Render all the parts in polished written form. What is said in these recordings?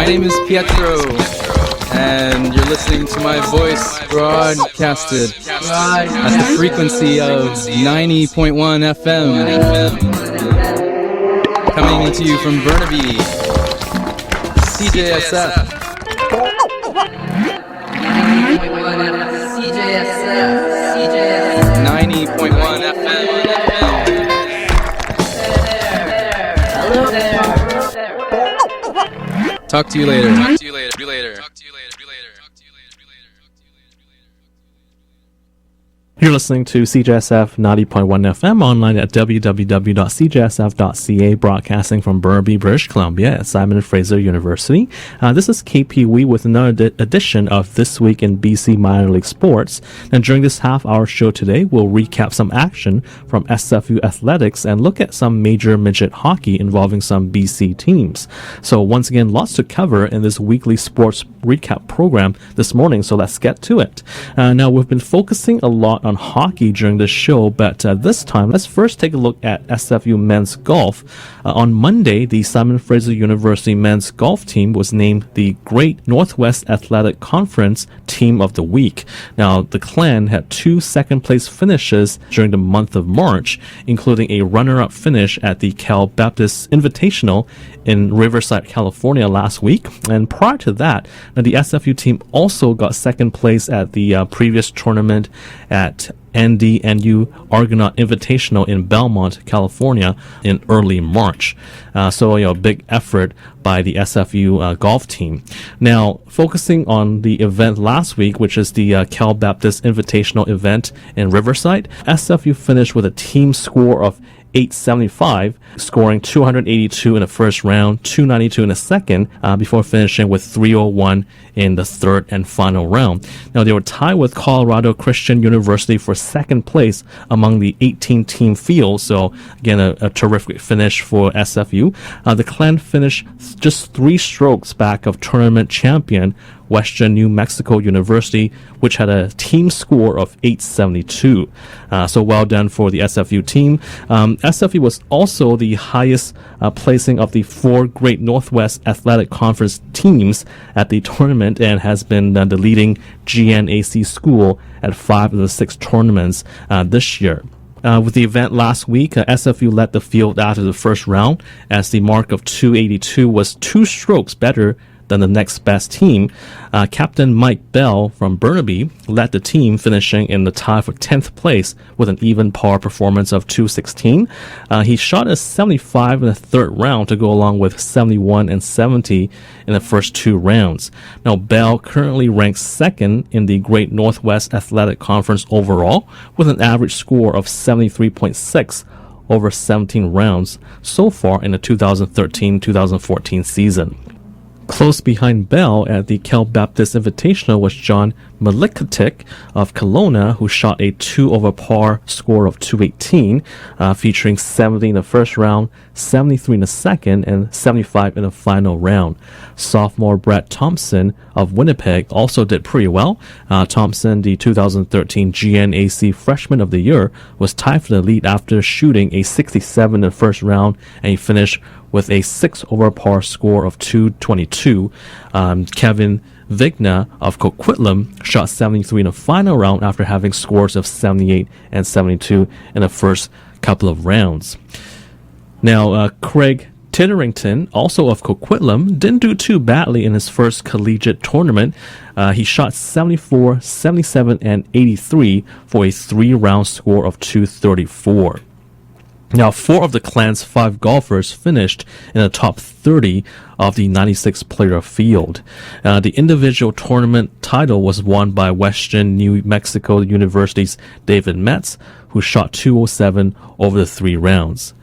My name is Pietro, and you're listening to my voice broadcasted at the frequency of 90.1 FM. Coming to you from Burnaby, CJSF. 90.1 FM. Hello there. Talk to you later. You're listening to CJSF 90.1 FM online at www.cjsf.ca, broadcasting from Burnaby, British Columbia at Simon Fraser University. This is KPWE with another edition of This Week in BC Minor League Sports. And during this half-hour show today, we'll recap some action from SFU athletics and look at some major midget hockey involving some BC teams. So once again, lots to cover in this weekly sports recap program this morning, so let's get to it. Now, we've been focusing a lot on hockey during the show, but this time let's first take a look at SFU men's golf. On Monday, the Simon Fraser University men's golf team was named the Great Northwest Athletic Conference Team of the Week. Now, the clan had 2 second-place finishes during the month of March, including a runner-up finish at the Cal Baptist Invitational in Riverside, California last week. And prior to that, the SFU team also got second place at the previous tournament at NDNU Argonaut Invitational in Belmont, California in early March. So a big effort by the SFU golf team. Now, focusing on the event last week, which is the Cal Baptist Invitational event in Riverside, SFU finished with a team score of 875, scoring 282 in the first round, 292 in the second, before finishing with 301 in the third and final round. Now, they were tied with Colorado Christian University for second place among the 18-team field, so again, a terrific finish for SFU. The clan finished just 3 strokes back of tournament champion Western New Mexico University, which had a team score of 872. So well done for the SFU team. SFU was also the highest placing of the 4 Great Northwest Athletic Conference teams at the tournament and has been the leading GNAC school at 5 of the 6 tournaments this year. With the event last week, SFU led the field after the first round as the mark of 282 was 2 strokes better than the next best team. Captain Mike Bell from Burnaby led the team, finishing in the tie for 10th place with an even par performance of 216. He shot a 75 in the third round to go along with 71 and 70 in the first 2 rounds. Now, Bell currently ranks second in the Great Northwest Athletic Conference overall with an average score of 73.6 over 17 rounds so far in the 2013-2014 season. Close behind Bell at the Cal Baptist Invitational was John Malikatic of Kelowna, who shot a 2 over par score of 218, featuring 70 in the first round, 73 in the second, and 75 in the final round. Sophomore Brett Thompson of Winnipeg also did pretty well. Thompson, the 2013 GNAC Freshman of the Year, was tied for the lead after shooting a 67 in the first round, and he finished with a 6 over par score of 222. Kevin Vigna of Coquitlam shot 73 in the final round after having scores of 78 and 72 in the first couple of rounds. Now, Craig Titterington, also of Coquitlam, didn't do too badly in his first collegiate tournament. He shot 74, 77, and 83 for a 3-round score of 234. Now, 4 of the clan's 5 golfers finished in the top 30 of the 96-player field. The individual tournament title was won by Western New Mexico University's David Metz, who shot 207 over the 3 rounds.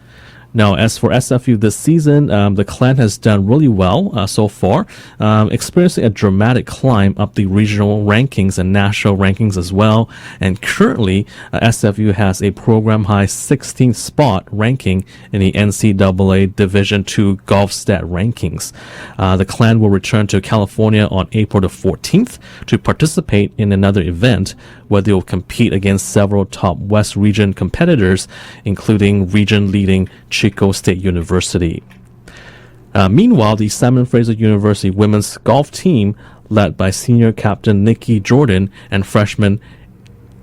Now, as for SFU this season, the clan has done really well so far, experiencing a dramatic climb up the regional rankings and national rankings as well. And currently, SFU has a program-high 16th spot ranking in the NCAA Division II Golf Stat rankings. The clan will return to California on April the 14th to participate in another event where they will compete against several top West region competitors, including region-leading Chico State University. Meanwhile, the Simon Fraser University women's golf team, led by senior captain Nikki Jordan and freshman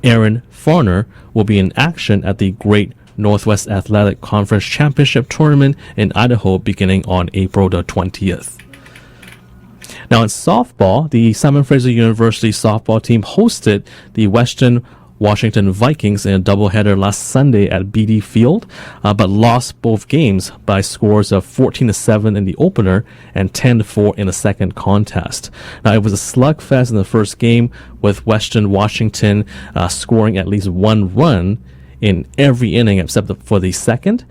Aaron Farner, will be in action at the Great Northwest Athletic Conference Championship Tournament in Idaho beginning on April the 20th. Now in softball, the Simon Fraser University softball team hosted the Western Washington Vikings in a doubleheader last Sunday at BD Field, but lost both games by scores of 14-7 in the opener and 10-4 in the second contest. Now, it was a slugfest in the first game, with Western Washington scoring at least one run in every inning except for the second.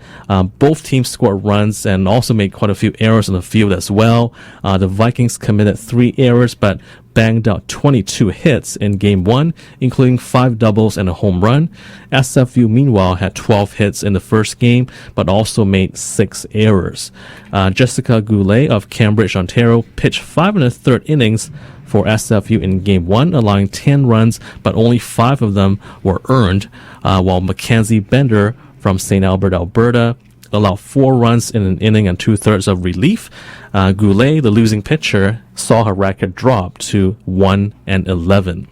Both teams scored runs and also made quite a few errors on the field as well. The Vikings committed 3 errors but banged out 22 hits in Game 1, including 5 doubles and a home run. SFU, meanwhile, had 12 hits in the first game but also made 6 errors. Jessica Goulet of Cambridge, Ontario, pitched 5 1/3 innings for SFU in Game 1, allowing 10 runs, but only 5 of them were earned, while Mackenzie Bender from St. Albert, Alberta, allowed 4 runs in an inning and 2/3 of relief. Goulet, the losing pitcher, saw her record drop to 1-11.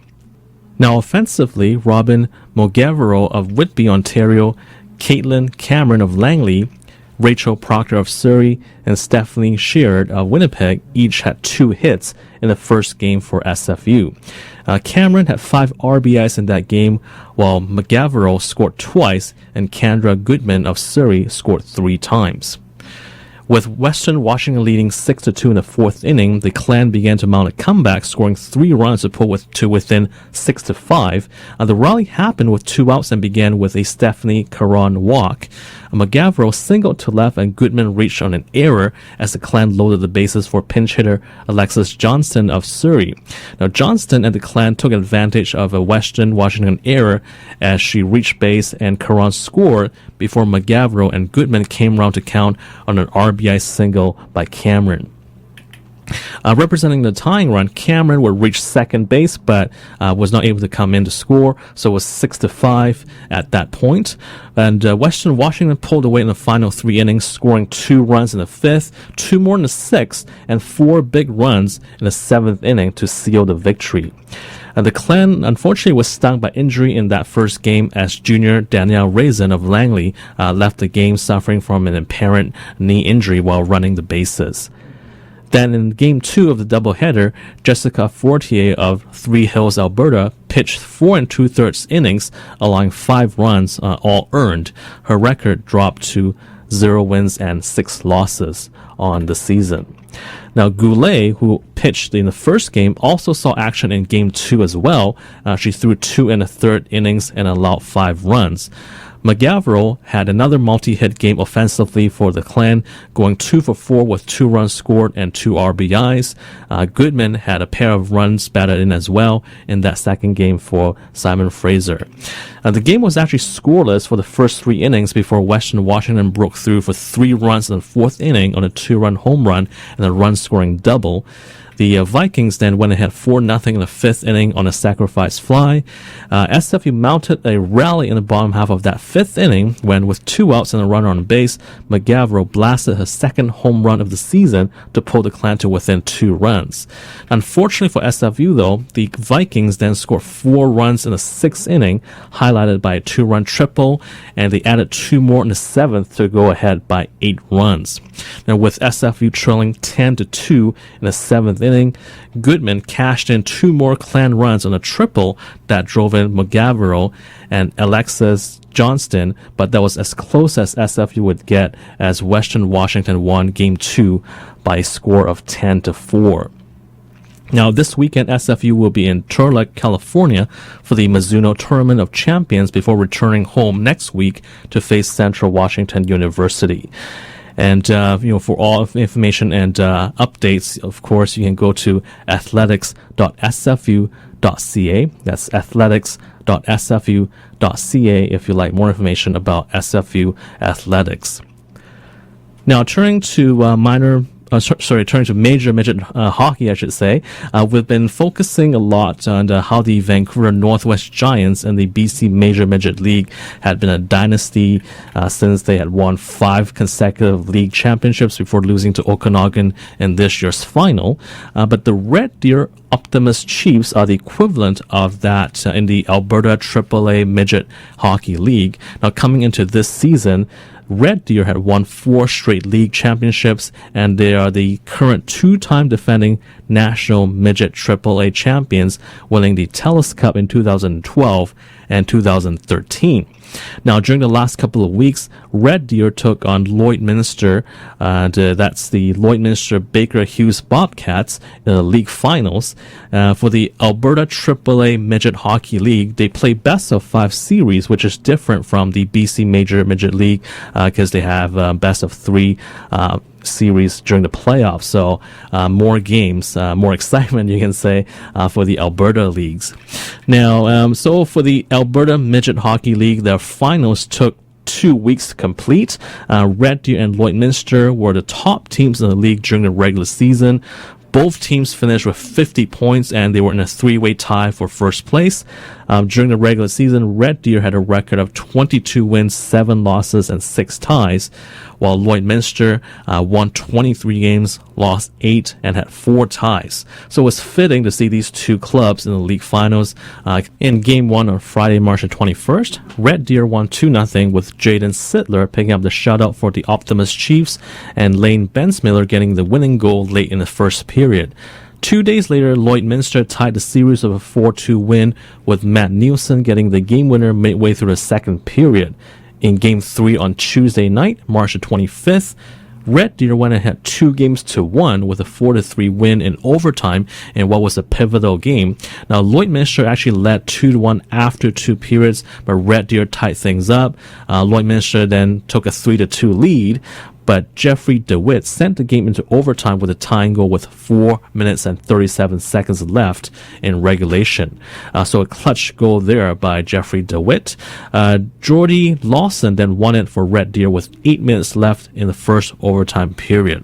Now offensively, Robin Mogavero of Whitby, Ontario, Caitlin Cameron of Langley, Rachel Proctor of Surrey, and Stephanie Sheard of Winnipeg each had 2 hits in the first game for SFU. Cameron had 5 RBIs in that game, while McGavero scored twice and Kendra Goodman of Surrey scored 3 times. With Western Washington leading 6-2 in the 4th inning, the Clan began to mount a comeback, scoring 3 runs to pull to within 6-5. The rally happened with 2 outs and began with a Stephanie Caron walk. McGavero singled to left and Goodman reached on an error as the Clan loaded the bases for pinch hitter Alexis Johnston of Surrey. Now Johnston and the Clan took advantage of a Western Washington error as she reached base and Caron scored before McGavero and Goodman came round to count on an RBI single by Cameron. Representing the tying run, Cameron would reach second base, but was not able to come in to score, so it was 6-5 at that point. And Western Washington pulled away in the final 3 innings, scoring 2 runs in the 5th, 2 more in the 6th, and 4 big runs in the 7th inning to seal the victory. The Clan, unfortunately, was stung by injury in that first game as junior Danielle Raisin of Langley left the game suffering from an apparent knee injury while running the bases. Then in Game 2 of the doubleheader, Jessica Fortier of Three Hills, Alberta, pitched 4 2/3 innings, allowing 5 runs, all earned. Her record dropped to 0 wins and 6 losses on the season. Now, Goulet, who pitched in the first game, also saw action in Game 2 as well. She threw 2 1/3 innings and allowed 5 runs. McGavero had another multi-hit game offensively for the Clan, going 2 for 4 with 2 runs scored and 2 RBIs. Goodman had a pair of runs batted in as well in that second game for Simon Fraser. The game was actually scoreless for the first 3 innings before Western Washington broke through for 3 runs in the 4th inning on a 2-run home run and a run-scoring double. The Vikings then went ahead 4-0 in the 5th inning on a sacrifice fly. SFU mounted a rally in the bottom half of that 5th inning when, with 2 outs and a runner on base, McGavero blasted her second home run of the season to pull the Clan to within 2 runs. Unfortunately for SFU, though, the Vikings then scored 4 runs in the 6th inning, highlighted by a 2-run triple, and they added 2 more in the 7th to go ahead by 8 runs. Now, with SFU trailing 10-2 in the 7th inning, Goodman cashed in 2 more Clan runs on a triple that drove in McGavero and Alexis Johnston, but that was as close as SFU would get as Western Washington won Game 2 by a score of 10-4. Now, this weekend, SFU will be in Turlock, California for the Mizuno Tournament of Champions before returning home next week to face Central Washington University. And, for all information and updates, of course, you can go to athletics.sfu.ca. That's athletics.sfu.ca if you like more information about SFU athletics. Now, turning to minor turning to major midget hockey, I should say, we've been focusing a lot on how the Vancouver Northwest Giants and the BC Major Midget League had been a dynasty since they had won 5 consecutive league championships before losing to Okanagan in this year's final. But the Red Deer Optimus Chiefs are the equivalent of that in the Alberta AAA Midget Hockey League. Now, coming into this season, Red Deer had won 4 straight league championships, and they are the current 2-time defending national midget AAA champions, winning the TELUS Cup in 2012 and 2013. Now, during the last couple of weeks, Red Deer took on Lloydminster, that's the Lloydminster Baker Hughes Bobcats in the league finals. For the Alberta AAA Midget Hockey League, they play best of 5 series, which is different from the BC Major Midget League because they have best of 3 series during the playoffs, so more games, more excitement, you can say, for the Alberta leagues. Now, so for the Alberta Midget Hockey League, their finals took 2 weeks to complete. Red Deer and Lloydminster were the top teams in the league during the regular season. Both teams finished with 50 points, and they were in a 3-way tie for first place. During the regular season, Red Deer had a record of 22 wins, 7 losses, and 6 ties, while Lloydminster won 23 games, lost 8, and had 4 ties. So it was fitting to see these two clubs in the league finals. In Game 1 on Friday, March 21st, Red Deer won 2-0 with Jaden Sittler picking up the shutout for the Optimus Chiefs, and Lane Bensmiller getting the winning goal late in the first period. 2 days later, Lloydminster tied the series of a 4-2 win, with Matt Nielsen getting the game winner midway through the second period. In Game 3 on Tuesday night, March 25th, Red Deer went ahead 2-1 with a 4-3 win in overtime in what was a pivotal game. Now, Lloydminster actually led 2-1 after 2 periods, but Red Deer tied things up. Lloydminster then took a 3-2 lead, but Jeffrey DeWitt sent the game into overtime with a tying goal with 4 minutes and 37 seconds left in regulation. So a clutch goal there by Jeffrey DeWitt. Jordy Lawson then won it for Red Deer with 8 minutes left in the first overtime period.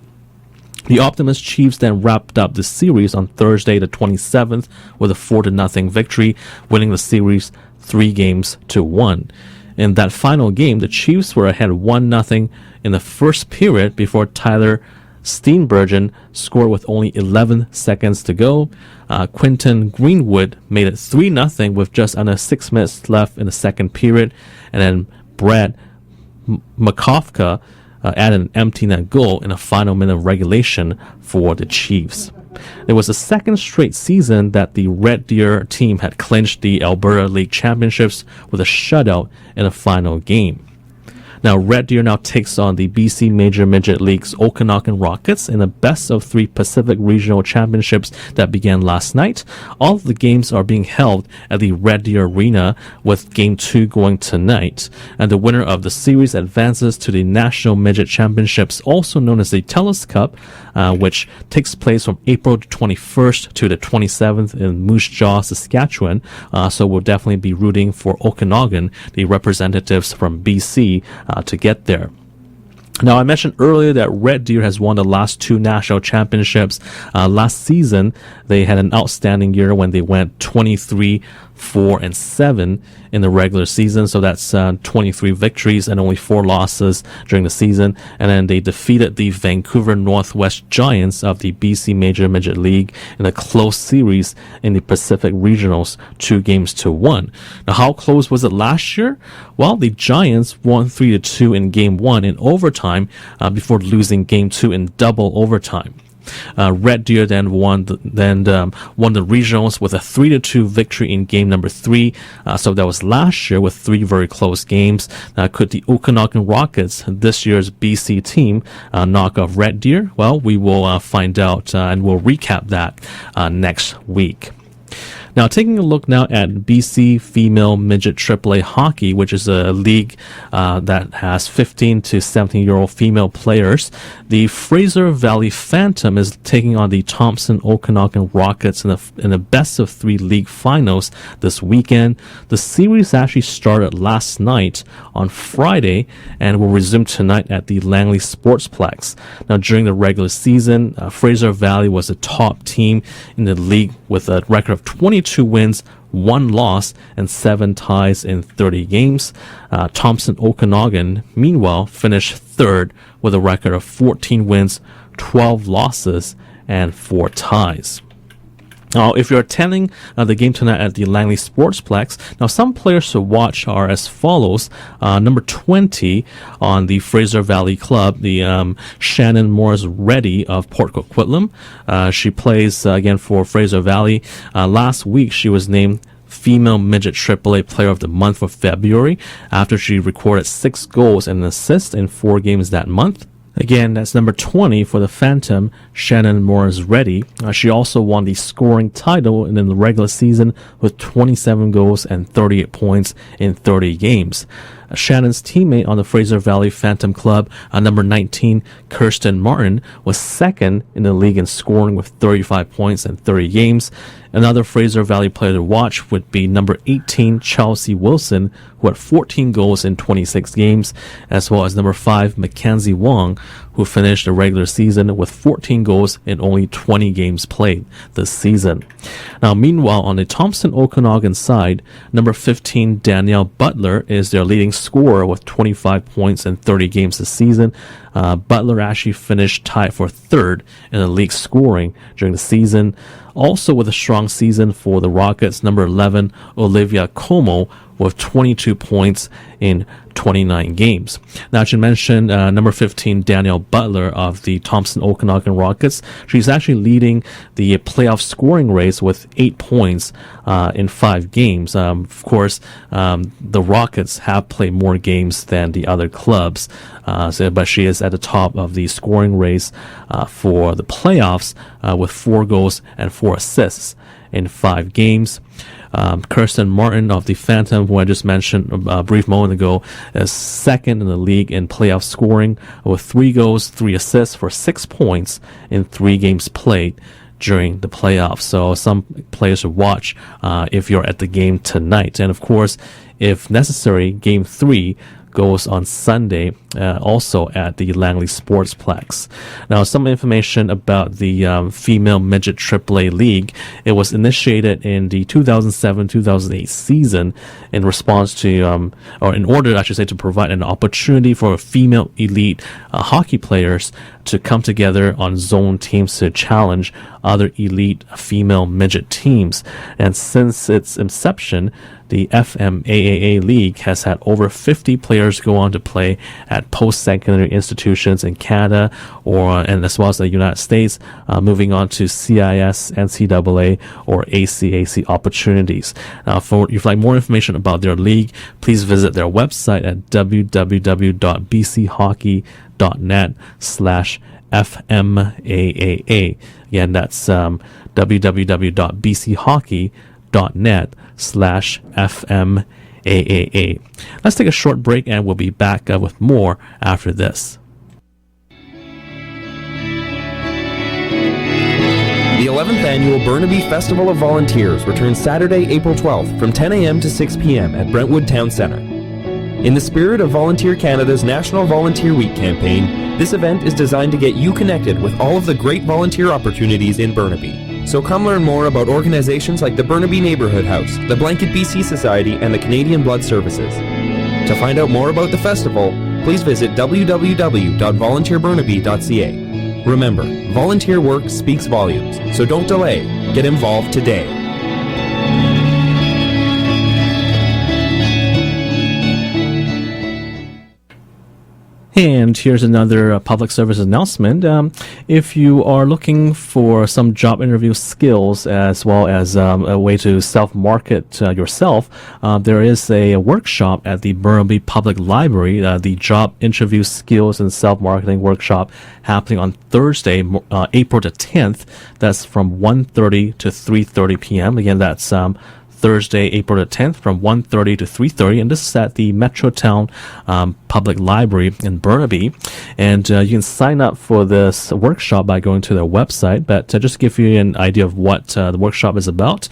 The Optimus Chiefs then wrapped up the series on Thursday the 27th with a 4-0 victory, winning the series 3-1. In that final game, the Chiefs were ahead 1-0 in the first period before Tyler Steenbergen scored with only 11 seconds to go. Quinton Greenwood made it 3-0 with just under 6 minutes left in the second period. And then Brad Makofka added an empty net goal in the final minute of regulation for the Chiefs. It was the second straight season that the Red Deer team had clinched the Alberta League Championships with a shutout in the final game. Now, Red Deer now takes on the BC Major Midget League's Okanagan Rockets in the best-of-3 Pacific Regional Championships that began last night. All of the games are being held at the Red Deer Arena, with Game 2 going tonight. And the winner of the series advances to the National Midget Championships, also known as the TELUS Cup, which takes place from April 21st to the 27th in Moose Jaw, Saskatchewan. So we'll definitely be rooting for Okanagan, the representatives from BC, to get there. Now, I mentioned earlier that Red Deer has won the last 2 national championships. Last season, they had an outstanding year when they went 23-4-7 in the regular season. So that's 23 victories and only 4 losses during the season. And then they defeated the Vancouver Northwest Giants of the BC Major Midget League in a close series in the Pacific Regionals, 2-1. Now, how close was it last year? Well, the Giants won 3-2 in Game 1 in overtime before losing Game 2 in double overtime. Red Deer then won the regionals with a 3-2 victory in game number 3. So that was last year with 3 very close games. Could the Okanagan Rockets, this year's BC team, knock off Red Deer? Well, we will find out and we'll recap that next week. Now, taking a look now at BC Female Midget AAA Hockey, which is a league that has 15 to 17-year-old female players. The Fraser Valley Phantom is taking on the Thompson Okanagan Rockets in a best-of-3 league finals this weekend. The series actually started last night on Friday and will resume tonight at the Langley Sportsplex. Now, during the regular season, Fraser Valley was the top team in the league with a record of 22 wins, 1 loss, and 7 ties in 30 games. Thompson Okanagan, meanwhile, finished third with a record of 14 wins, 12 losses, and 4 ties. Now, if you're attending the game tonight at the Langley Sportsplex, now some players to watch are as follows. Number 20 on the Fraser Valley Club, the Shannon Morris Reddy of Port Coquitlam. She plays again for Fraser Valley. Last week, she was named Female Midget AAA Player of the Month for February after she recorded 6 goals and an assist in 4 games that month. Again, that's number 20 for the Phantom, Shannon Morris Reddy. She also won the scoring title in the regular season with 27 goals and 38 points in 30 games. Shannon's teammate on the Fraser Valley Phantom Club, number 19, Kirsten Martin, was second in the league in scoring with 35 points in 30 games. Another Fraser Valley player to watch would be number 18, Chelsea Wilson, who had 14 goals in 26 games, as well as number 5, Mackenzie Wong, who finished the regular season with 14 goals in only 20 games played this season. Now, meanwhile, on the Thompson Okanagan side, number 15, Danielle Butler, is their leading scorer with 25 points in 30 games this season. Butler actually finished tied for third in the league scoring during the season. Also with a strong season for the Rockets, number 11, Olivia Como, with 22 points in 29 games. Now, I should mention number 15, Danielle Butler of the Thompson Okanagan Rockets. She's actually leading the playoff scoring race with 8 points in 5 games. Of course, the Rockets have played more games than the other clubs, but she is at the top of the scoring race for the playoffs with 4 goals and 4 assists in 5 games. Kirsten Martin of the Phantom, who I just mentioned a brief moment ago, is second in the league in playoff scoring with 3 goals, 3 assists for 6 points in 3 games played during the playoffs. So some players to watch if you're at the game tonight. And of course, if necessary, game 3 goes on Sunday, also at the Langley Sportsplex. Now, some information about the Female Midget AAA League. It was initiated in the 2007-2008 season in response to, or in order, I should say, to provide an opportunity for female elite hockey players to come together on zone teams to challenge other elite female midget teams. And since its inception, the FMAAA League has had over 50 players go on to play at post-secondary institutions in Canada and as well as the United States, moving on to CIS, NCAA, or ACAC opportunities. Now, if you'd like more information about their league, please visit their website at www.bchockey.net/FMAAA. Again, that's www.bchockey.net/FMAAA. Let's take a short break and we'll be back with more after this. The 11th Annual Burnaby Festival of Volunteers returns Saturday, April 12th from 10 a.m. to 6 p.m. at Brentwood Town Centre. In the spirit of Volunteer Canada's National Volunteer Week campaign, this event is designed to get you connected with all of the great volunteer opportunities in Burnaby. So come learn more about organizations like the Burnaby Neighbourhood House, the Blanket BC Society, and the Canadian Blood Services. To find out more about the festival, please visit www.volunteerburnaby.ca. Remember, volunteer work speaks volumes, so don't delay. Get involved today. And here's another public service announcement. If you are looking for some job interview skills as well as a way to self-market yourself, there is a workshop at the Burnaby Public Library, the Job Interview Skills and Self-Marketing Workshop, happening on Thursday, April the 10th. That's from 1:30 to 3:30 p.m. Again, that's Thursday, April the 10th from 1:30 to 3:30, and this is at the Metrotown Public Library in Burnaby. And you can sign up for this workshop by going to their website. But just to give you an idea of what the workshop is about,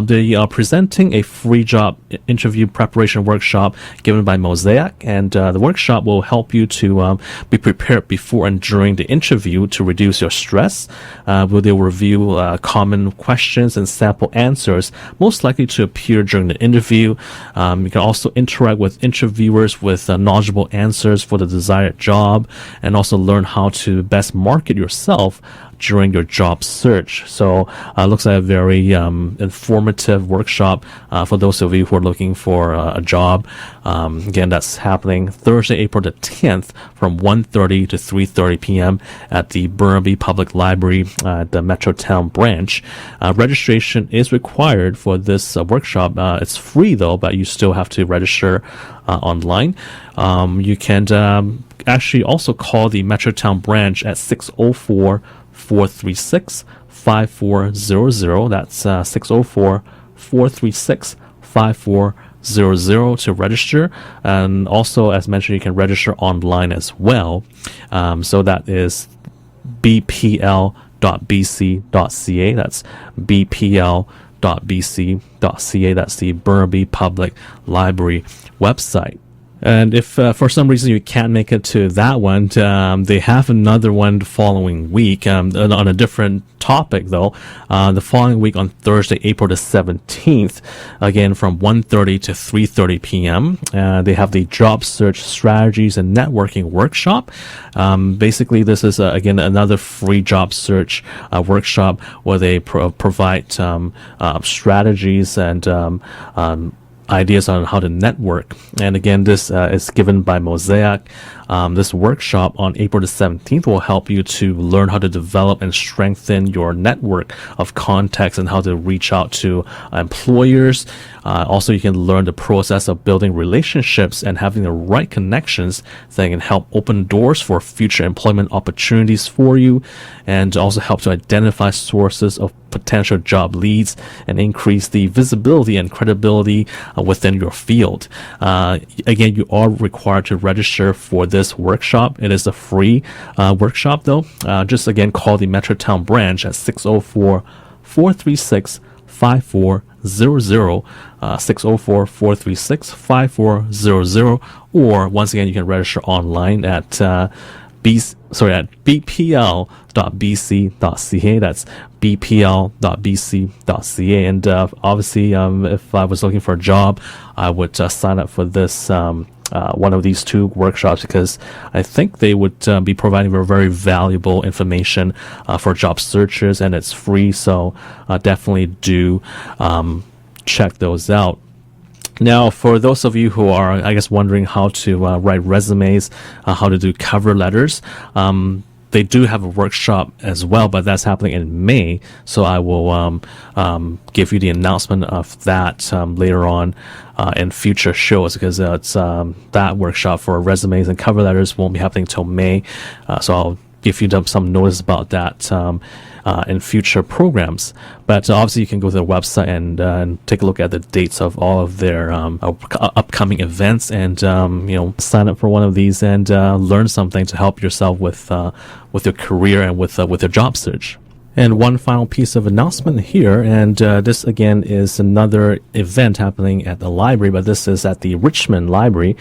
they are presenting a free job interview preparation workshop given by Mosaic, and the workshop will help you to be prepared before and during the interview to reduce your stress. They'll review common questions and sample answers, most likely to appear during the interview. You can also interact with interviewers with knowledgeable answers for the desired job, and also learn how to best market yourself during your job search. So looks like a very informative workshop for those of you who are looking for a job. Again, that's happening Thursday, April the 10th from 1:30 to 3:30 p.m. at the Burnaby Public Library at the Metrotown branch. Registration is required for this workshop. It's free though, but you still have to register online. You can actually also call the Metrotown branch at 604-436-5400. That's 604-436-5400 to register. And also, as mentioned, you can register online as well. So that is bpl.bc.ca. That's bpl.bc.ca. That's the Burnaby Public Library website. And if for some reason you can't make it to that one, they have another one the following week on a different topic though. The following week on Thursday, April the 17th, again from 1:30 to 3:30 p.m. They have the Job Search Strategies and Networking Workshop. Basically, this is again another free job search workshop where they provide strategies and ideas on how to network. And again, this is given by Mosaic. This workshop on April the 17th will help you to learn how to develop and strengthen your network of contacts and how to reach out to employers. Also, you can learn the process of building relationships and having the right connections that can help open doors for future employment opportunities for you, and also help to identify sources of potential job leads and increase the visibility and credibility within your field. Again, you are required to register for this workshop. It is a free workshop though. Just again, call the Metrotown branch at 604-436-5400, 604-436-5400, or once again, you can register online at bpl.bc.ca. That's bpl.bc.ca. And obviously, if I was looking for a job, I would sign up for this one of these two workshops, because I think they would be providing very valuable information for job searchers, and it's free. So definitely do check those out. Now, for those of you who are, I guess, wondering how to write resumes, how to do cover letters, they do have a workshop as well, but that's happening in May. So I will give you the announcement of that later on in future shows, because it's that workshop for resumes and cover letters won't be happening till May. So I'll give you some notice about that in future programs. But obviously, you can go to their website and take a look at the dates of all of their upcoming events, and sign up for one of these and learn something to help yourself with your career and with your job search. And one final piece of announcement here, and this again is another event happening at the library, but this is at the Richmond Library.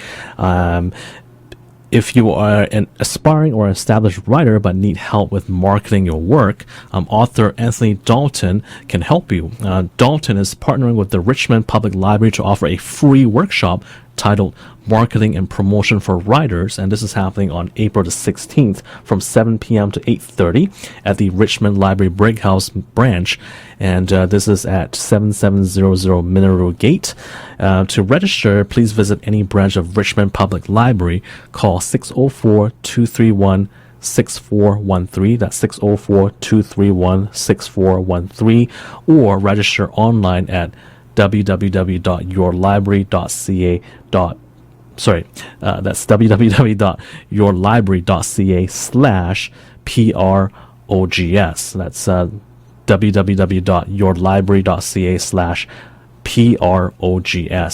If you are an aspiring or established writer but need help with marketing your work, author Anthony Dalton can help you. Dalton is partnering with the Richmond Public Library to offer a free workshop titled Marketing and Promotion for Riders, and this is happening on April the 16th from 7 p.m. to 8:30 at the Richmond Library Brick House branch, and this is at 7700 Mineral Gate. To register, please visit any branch of Richmond Public Library. Call 604-231-6413. That's 604-231-6413, or register online at www.yourlibrary.ca. That's www.yourlibrary.ca/PROGS. That's www.yourlibrary.ca/PROGS.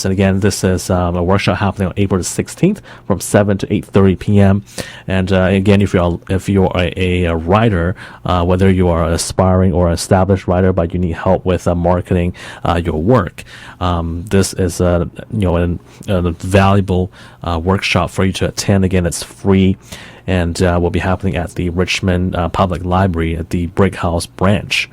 And again, this is a workshop happening on April the 16th from 7 to 8:30 p.m. And again, if you're a writer, whether you are an aspiring or an established writer, but you need help with marketing your work, this is a valuable workshop for you to attend. Again, it's free, and will be happening at the Richmond Public Library at the Brick House branch.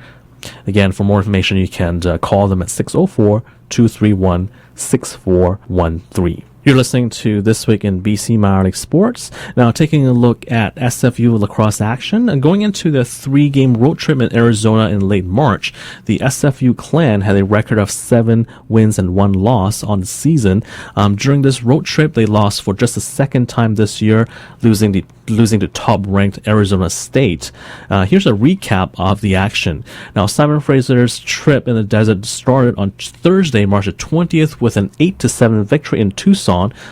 Again, for more information, you can call them at 604-231-6413. You're listening to This Week in BC Minor League Sports. Now, taking a look at SFU lacrosse action. And going into the 3-game road trip in Arizona in late March, the SFU clan had a record of 7 wins and 1 loss on the season. During this road trip, they lost for just the second time this year, losing to top-ranked Arizona State. Here's a recap of the action. Now, Simon Fraser's trip in the desert started on Thursday, March the 20th, with an 8-7 victory in Tucson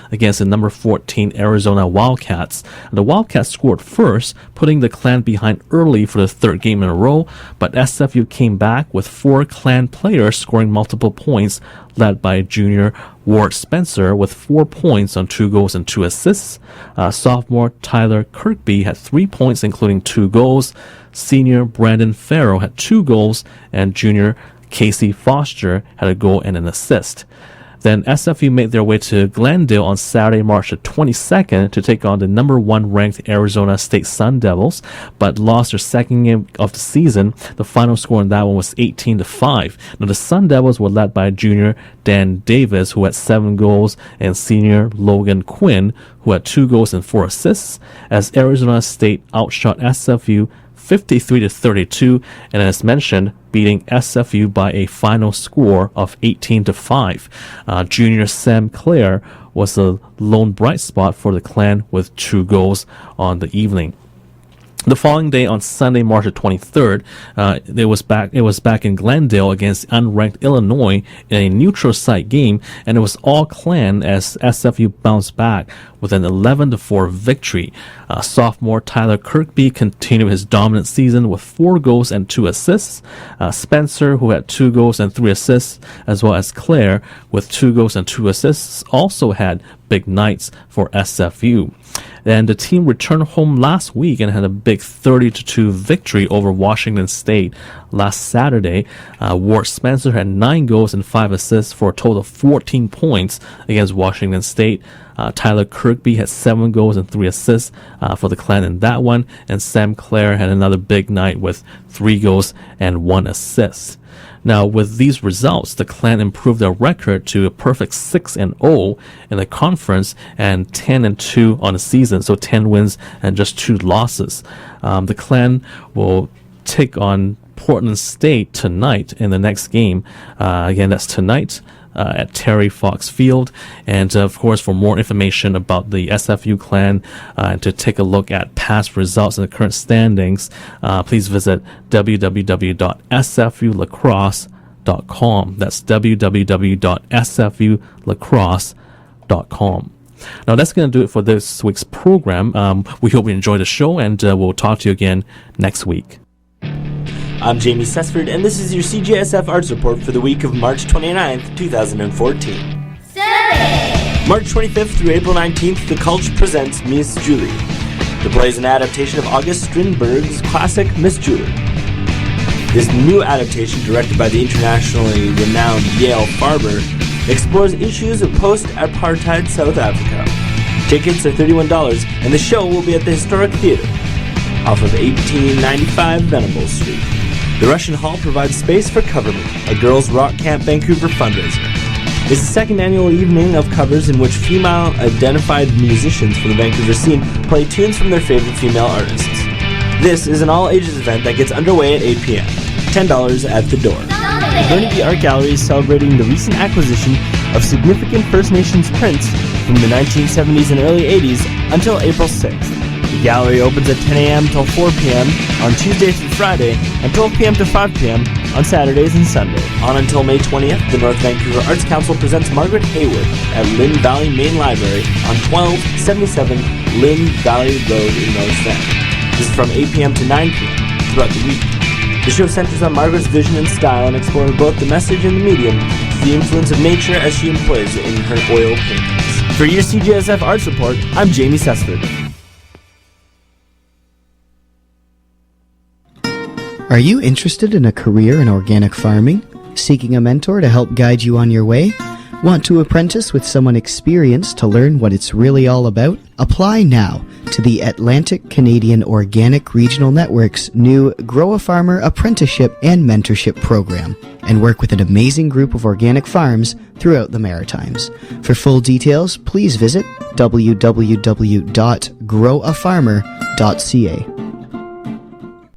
against the number 14 Arizona Wildcats. The Wildcats scored first, putting the clan behind early for the 3rd game in a row, but SFU came back with 4 clan players scoring multiple points, led by junior Ward Spencer with 4 points on 2 goals and 2 assists. Sophomore Tyler Kirkby had 3 points, including 2 goals. Senior Brandon Farrow had 2 goals, and junior Casey Foster had a goal and an assist. Then SFU made their way to Glendale on Saturday, March the 22nd to take on the number 1 ranked Arizona State Sun Devils, but lost their second game of the season. The final score in that one was 18-5. Now, the Sun Devils were led by junior Dan Davis, who had 7 goals, and senior Logan Quinn, who had 2 goals and 4 assists, as Arizona State outshot SFU 53-32, and as mentioned, beating SFU by a final score of 18-5. Junior Sam Clare was the lone bright spot for the clan with 2 goals on the evening. The following day, on Sunday, March the 23rd, it was back in Glendale against unranked Illinois in a neutral site game, and it was all clan as SFU bounced back with an 11-4 victory. Sophomore Tyler Kirkby continued his dominant season with 4 goals and 2 assists. Spencer, who had 2 goals and 3 assists, as well as Claire with 2 goals and 2 assists, also had big nights for SFU. And the team returned home last week and had a big 30-2 victory over Washington State last Saturday. Ward Spencer had 9 goals and 5 assists for a total of 14 points against Washington State. Tyler Kirkby had 7 goals and 3 assists for the clan in that one, and Sam Clare had another big night with 3 goals and 1 assist. Now, with these results, the clan improved their record to a perfect 6-0 in the conference and 10-2 on the season, so 10 wins and just 2 losses. The clan will take on Portland State tonight in the next game. Again, that's tonight at Terry Fox Field. And of course, for more information about the SFU clan and to take a look at past results and the current standings, please visit www.sfulacrosse.com. That's www.sfulacrosse.com. Now, that's going to do it for this week's program. We hope you enjoyed the show, and we'll talk to you again next week. I'm Jamie Sessford, and this is your CJSF Arts Report for the week of March 29th, 2014. Sunday! March 25th through April 19th, The Culture presents Miss Julie. The play is an adaptation of August Strindberg's classic Miss Julie. This new adaptation, directed by the internationally renowned Yale Farber, explores issues of post-apartheid South Africa. Tickets are $31, and the show will be at the Historic Theatre, off of 1895 Venables Street. The Russian Hall provides space for Coverman, a girls' rock camp Vancouver fundraiser. is the second annual evening of covers in which female-identified musicians from the Vancouver scene play tunes from their favorite female artists. This is an all-ages event that gets underway at 8 p.m. $10 at the door. The Burnaby Art Gallery is celebrating the recent acquisition of significant First Nations prints from the 1970s and early 80s until April 6th. The gallery opens at 10 a.m. till 4 p.m. on Tuesday through Friday and 12 p.m. to 5 p.m. on Saturdays and Sundays. On until May 20th, the North Vancouver Arts Council presents Margaret Hayward at Lynn Valley Main Library on 1277 Lynn Valley Road in North Van. This is from 8 p.m. to 9 p.m. throughout the week. The show centers on Margaret's vision and style and exploring both the message and the medium to the influence of nature as she employs it in her oil paintings. For your CJSF Arts Report, I'm Jamie Sessford. Are you interested in a career in organic farming? Seeking a mentor to help guide you on your way? Want to apprentice with someone experienced to learn what it's really all about? Apply now to the Atlantic Canadian Organic Regional Network's new Grow a Farmer Apprenticeship and Mentorship Program and work with an amazing group of organic farms throughout the Maritimes. For full details, please visit www.growafarmer.ca.